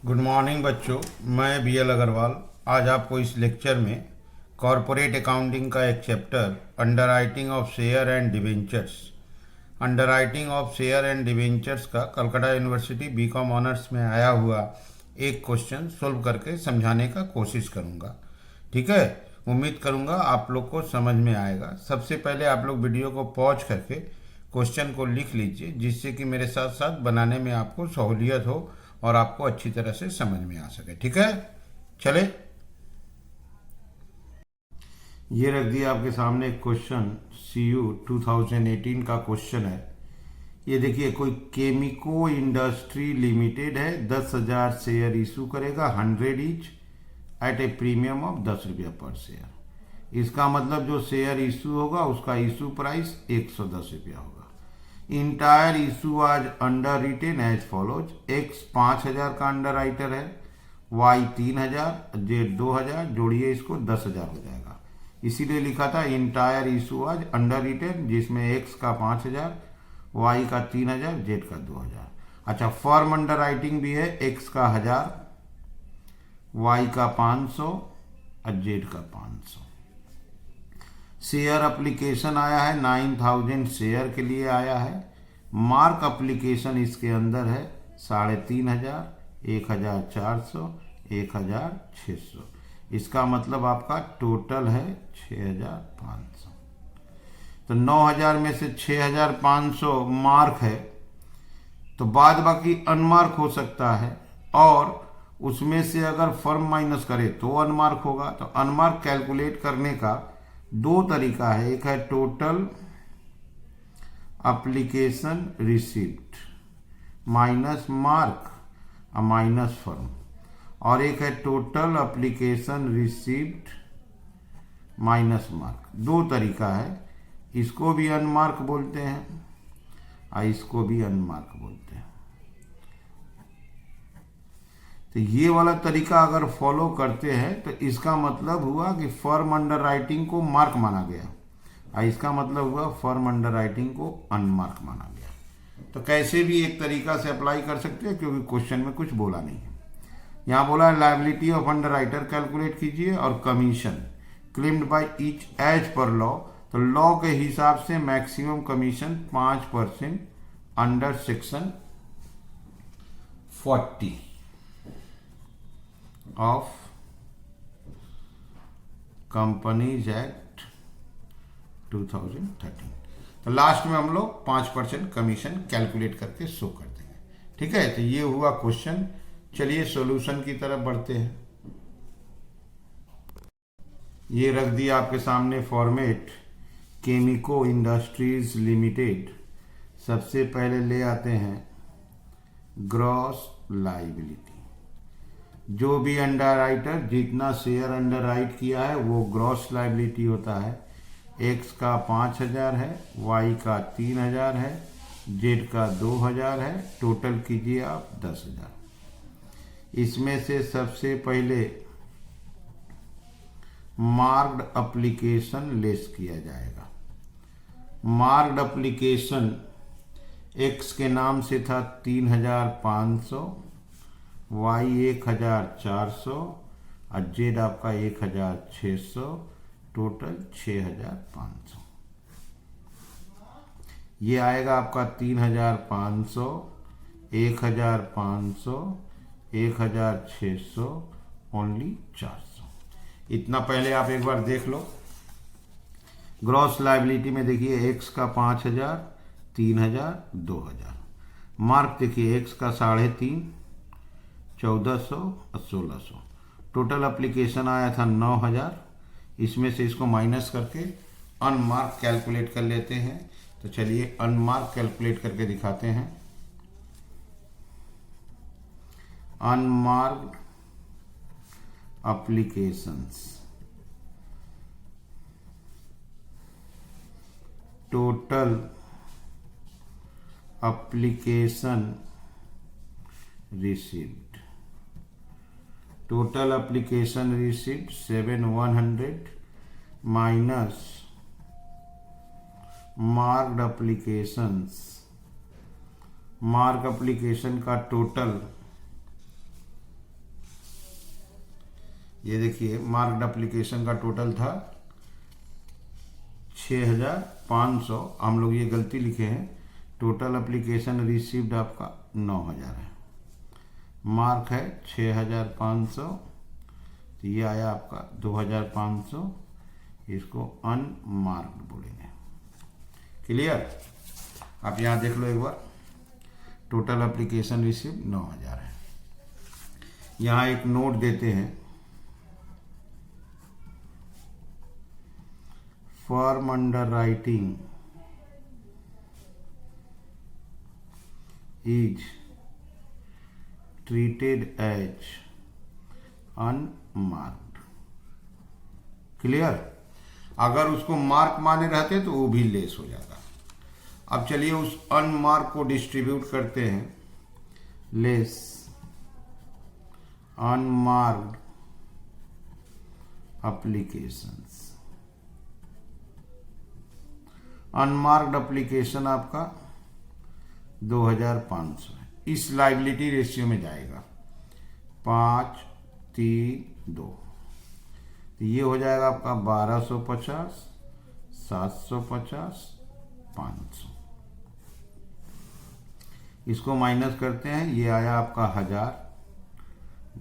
Good morning बच्चों। मैं B L Agarwal आज आपको इस लेक्चर में कॉरपोरेट अकाउंटिंग का एक chapter underwriting of share and debentures का कलकत्ता यूनिवर्सिटी बीकॉम ऑनर्स में आया हुआ एक क्वेश्चन सोल्व करके समझाने का कोशिश करूँगा। ठीक है, उम्मीद करूँगा आप लोग को समझ में आएगा। सबसे पहले आप लोग वीडियो को पॉज करके क्वेश्चन को लिख लीजिए, जिससे कि मेरे साथ साथ बनाने में आपको सहूलियत हो और आपको अच्छी तरह से समझ में आ सके। ठीक है, चले। ये रख दिया आपके सामने एक क्वेश्चन, CU 2018 का क्वेश्चन है। ये देखिए, कोई केमिको इंडस्ट्री लिमिटेड है, 10,000 शेयर इशू करेगा, 100 each eight A premium of 10 रुपया पर शेयर। इसका मतलब जो शेयर इशू होगा उसका इशू प्राइस 110 रुपया होगा। इंटायर इशू आज underwritten as follows. X 5,000 का अंडर राइटर है, वाई 3,000, जेड 2,000, जोड़िए इसको 10,000 हो जाएगा। इसीलिए लिखा था इंटायर इशू आज अंडर रिटेन, जिसमें एक्स का 5,000, वाई का 3,000, जेड का 2,000। अच्छा, फर्म अंडर राइटिंग भी है, एक्स का 1,000, वाई का 500 और जेड का 500। शेयर एप्लीकेशन आया है 9,000 शेयर के लिए आया है। मार्क एप्लीकेशन इसके अंदर है 3,500, 1,400, 1,600। इसका मतलब आपका टोटल है 6,500। तो 9,000 में से 6,500 मार्क है, तो बाद बाकी अनमार्क हो सकता है, और उसमें से अगर फर्म माइनस करे तो अनमार्क होगा। तो अनमार्क कैलकुलेट करने का दो तरीका है, एक है total application receipt minus mark और माइनस फर्म, और एक है total application receipt minus mark. दो तरीका है, इसको भी अनमार्क बोलते हैं और इसको भी अनमार्क बोलते हैं। तो ये वाला तरीका अगर फॉलो करते हैं तो इसका मतलब हुआ कि फर्म अंडर राइटिंग को मार्क माना गया, और इसका मतलब हुआ फर्म अंडर राइटिंग को अनमार्क माना गया। तो कैसे भी एक तरीका से अप्लाई कर सकते हैं, क्योंकि क्वेश्चन में कुछ बोला नहीं है। यहाँ बोला है liability of underwriter calculate कीजिए और commission claimed by each as per law. तो लॉ के हिसाब से maximum commission 5% under section 40 of companies act 2013। तो लास्ट में हम लोग 5% कमीशन कैलकुलेट करके शो कर देंगे। ठीक है, तो ये हुआ क्वेश्चन। चलिए सॉल्यूशन की तरफ बढ़ते हैं। ये रख दिया आपके सामने फॉर्मेट, केमिको इंडस्ट्रीज लिमिटेड। सबसे पहले ले आते हैं ग्रॉस लायबिलिटी। जो भी अंडर राइटर जितना शेयर अंडर राइट किया है वो ग्रॉस लायबिलिटी होता है। एक्स का 5,000 है, वाई का 3,000 है, जेड का 2,000 है, टोटल कीजिए आप 10,000। इसमें से सबसे पहले मार्क्ड एप्लीकेशन लेस किया जाएगा। मार्क्ड एप्लीकेशन एक्स के नाम से था 3,500, वाई 1,400 और जेड आपका 1,600, टोटल 6,500। ये आएगा आपका 3,500, 1,500, 1,600, ओनली 400। इतना पहले आप एक बार देख लो। ग्रॉस लायबिलिटी में देखिए एक्स का 5,000, 3,000, 2,000। मार्क देखिए एक्स का 3.5, 1,400 और 1,600। टोटल एप्लीकेशन आया था 9,000। इसमें से इसको माइनस करके अनमार्क कैलकुलेट कर लेते हैं। तो चलिए अनमार्क कैलकुलेट करके दिखाते हैं। Unmarked applications, total application received. Total application received 7,100 minus marked applications. Mark application का टोटल ये देखिए मार्क्ड एप्लीकेशन का टोटल था 6500, हम लोग ये गलती लिखे हैं, टोटल एप्लीकेशन रिसीव्ड आपका 9000 है, मार्क है 6500, तो ये आया आपका 2500, इसको अनमार्क्ड बोलेंगे। क्लियर? आप यहाँ देख लो एक बार, टोटल एप्लीकेशन रिसीव 9000 है। यहाँ एक नोट देते हैं, firm underwriting is treated as unmarked. Clear? अगर उसको मार्क माने रहते तो वो भी लेस हो जाता। अब चलिए उस अनमार्क को डिस्ट्रीब्यूट करते हैं, less unmarked applications. Unmarked application आपका 2500 है, इस लाइबिलिटी रेशियो में जाएगा 5, 3, 2, तो ये हो जाएगा आपका 1250, 750, 500। इसको माइनस करते हैं, ये आया आपका 1000,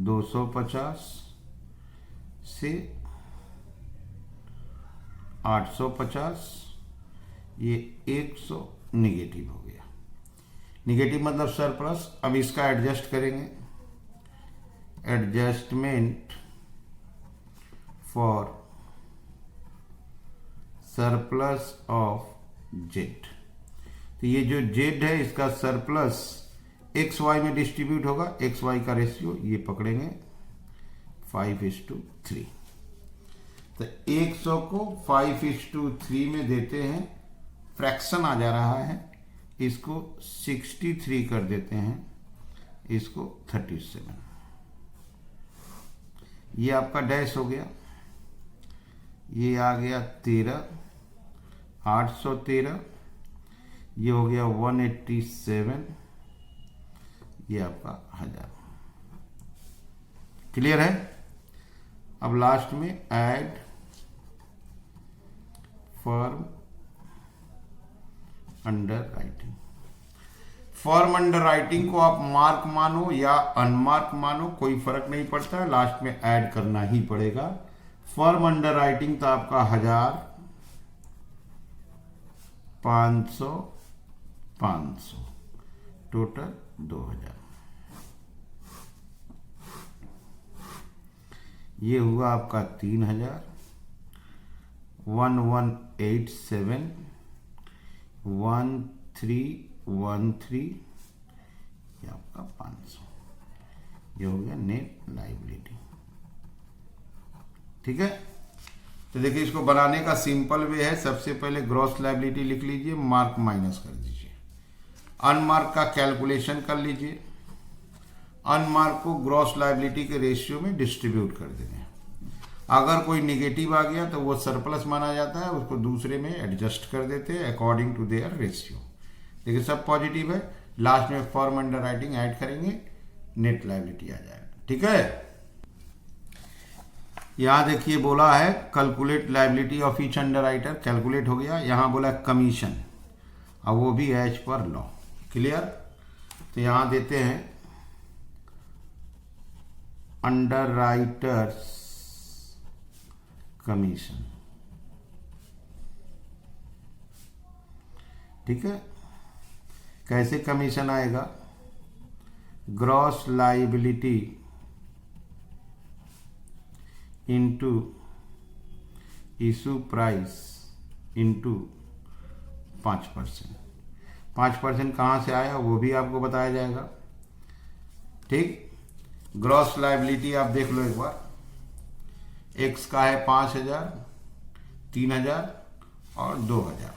250 से 850, ये 100 निगेटिव हो गया। निगेटिव मतलब सरप्लस। अब इसका एडजस्ट करेंगे, adjustment for surplus of Z. तो ये जो जेड है इसका सरप्लस एक्स वाई में डिस्ट्रीब्यूट होगा, एक्स वाई का रेशियो ये पकड़ेंगे 5:3। तो 100 को 5:3 में देते हैं, फ्रैक्शन आ जा रहा है, इसको 63 कर देते हैं, इसको 37, ये आपका डैश हो गया, ये आ गया 13, 813, ये हो गया 187, ये आपका 1000। क्लियर है? अब लास्ट में add firm under writing. Firm under writing को आप मार्क मानो या अनमार्क मानो, कोई फर्क नहीं पड़ता है, लास्ट में ऐड करना ही पड़ेगा। फर्म अंडर राइटिंग तो आपका 1000, 500, 500, टोटल 2000। ये हुआ आपका 3000, 1187, 1313, ये आपका 500, ये हो गया नेट लायबिलिटी। ठीक है? तो देखिए इसको बनाने का सिंपल वे है, सबसे पहले ग्रॉस लायबिलिटी लिख लीजिए, मार्क माइनस कर दीजिए, अनमार्क का कैलकुलेशन कर लीजिए, अनमार्क को ग्रॉस लायबिलिटी के रेशियो में डिस्ट्रीब्यूट कर देंगे। अगर कोई निगेटिव आ गया तो वो सरप्लस माना जाता है, उसको दूसरे में एडजस्ट कर देते हैं अकॉर्डिंग टू देयर रेशियो। देखिए सब पॉजिटिव है, लास्ट में फर्म अंडर राइटिंग ऐड करेंगे, नेट लायबिलिटी आ जाएगा। ठीक है? यहां देखिए बोला है calculate liability of each under writer, calculate हो गया। यहां बोला कमीशन, अब वो भी एज पर लॉ। क्लियर? तो यहां देते हैं अंडर राइटर्स कमीशन। ठीक है? कैसे कमीशन आएगा? Gross liability into issue price into 5%। 5% कहाँ से आया वो भी आपको बताया जाएगा। ठीक? ग्रॉस लायबिलिटी आप देख लो एक बार, एक्स का है 5000, 3000 और 2000।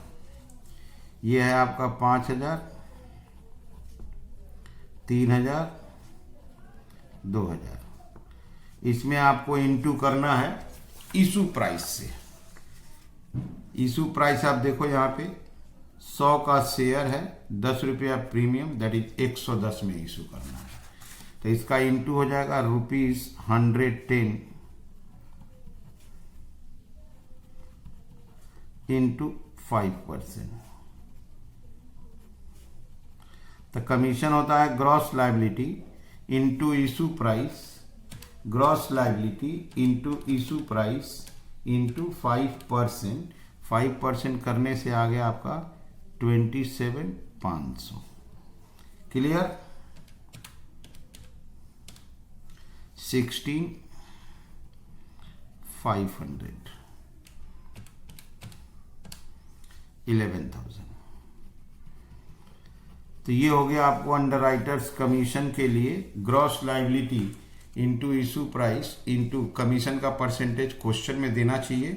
ये है आपका 5000, 3000, 2000। इसमें आपको इंटू करना है इशू प्राइस से। इशू प्राइस आप देखो यहाँ पे 100 का शेयर है, 10 रुपया प्रीमियम, दैट इज 110 में इशू करना है। तो इसका इंटू हो जाएगा ₹110 इंटू 5%। तो कमीशन होता है gross liability into issue price, gross liability into issue price into 5%। 5% करने से आ गया आपका 27,500। क्लियर? 16,500, 11,000। तो ये हो गया आपको अंडरराइटर्स कमीशन के लिए gross liability into issue price into commission का परसेंटेज क्वेश्चन में देना चाहिए।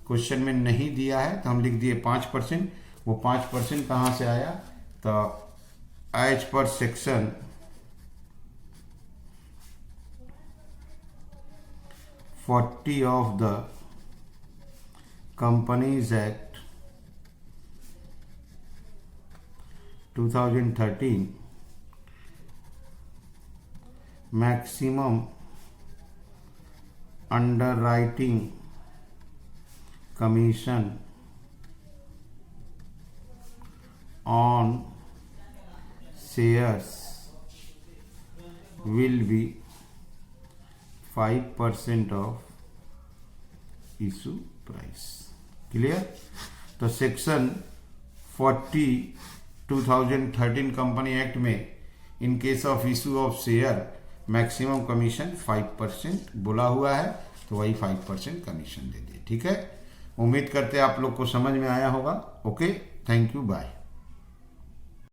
क्वेश्चन में नहीं दिया है तो हम लिख दिए 5%। वो 5% कहाँ से आया? तो as per section 40 of the companies act 2013, maximum underwriting commission on shares will be 5% of issue price। Clear? तो सेक्शन 40 2013 कंपनी एक्ट में in case of issue of share maximum commission 5% बोला हुआ है, तो वही 5% कमीशन दे दिए। ठीक है, उम्मीद करते हैं आप लोग को समझ में आया होगा। Okay, thank you, bye.